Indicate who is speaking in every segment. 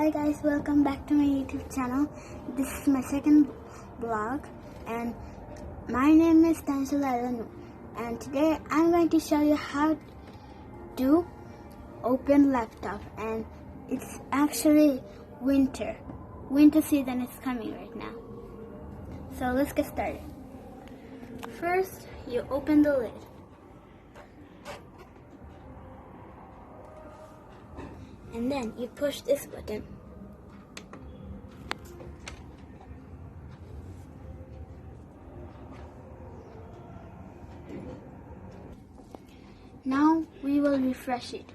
Speaker 1: Hi guys, welcome back to my YouTube channel. This is my second vlog and my name is Tanisha, and today I'm going to show you how to open laptop, and it's actually winter season is coming right now. So let's get started. First, you open the lid. And then you push this button. Now we will refresh it.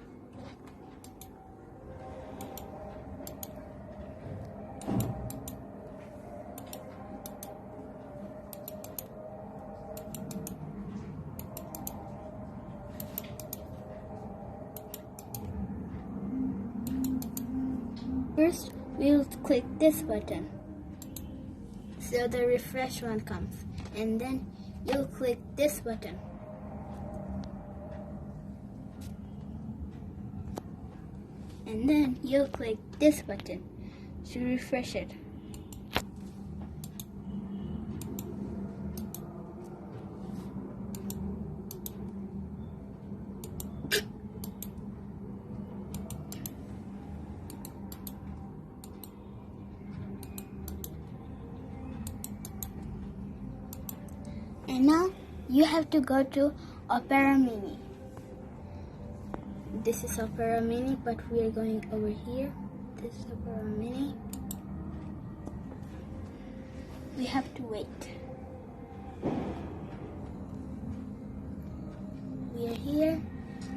Speaker 1: First, we'll click this button, so the refresh one comes, and then you'll click this button. And then you'll click this button to refresh it. And now you have to go to Opera Mini. This is Opera Mini, but we are going over here. This is Opera Mini. We have to wait. We are here.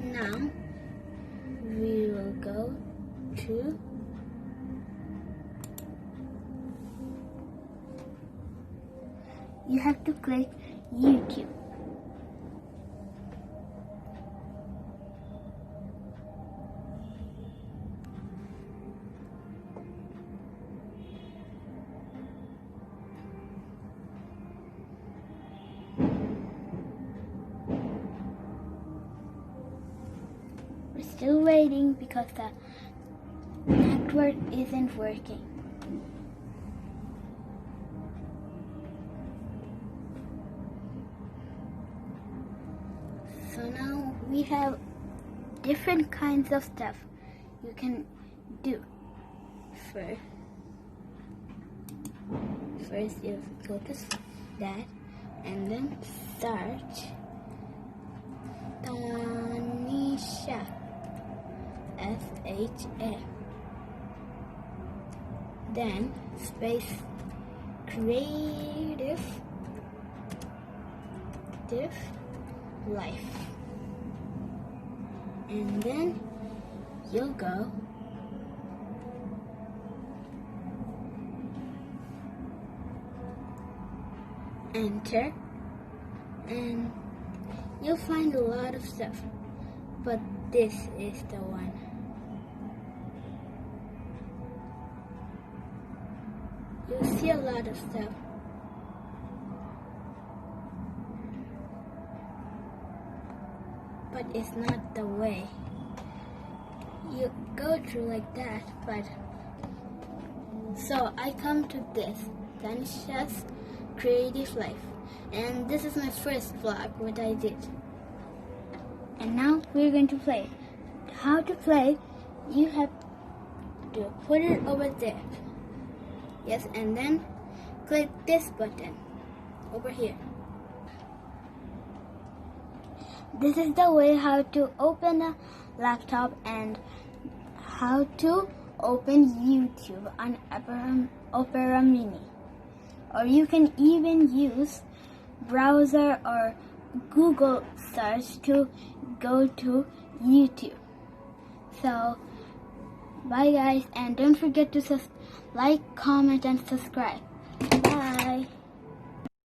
Speaker 1: Now we will go to you have to click YouTube. We're still waiting because the network isn't working. So now we have different kinds of stuff you can do. First you go to that and then search Tanisha, S-H-A, then space creative life, and then you'll go enter, and you'll find a lot of stuff, but this is the one. You'll see a lot of stuff, but it's not the way you go through like that. But so I come to this Tanisha's creative life, and this is my first vlog what I did, and now we're going to play. How to play? You have to put it over there, yes, and then click this button over here. This is the way how to open a laptop and how to open YouTube on Opera Mini. Or you can even use browser or Google search to go to YouTube. So bye guys, and don't forget to like, comment and subscribe.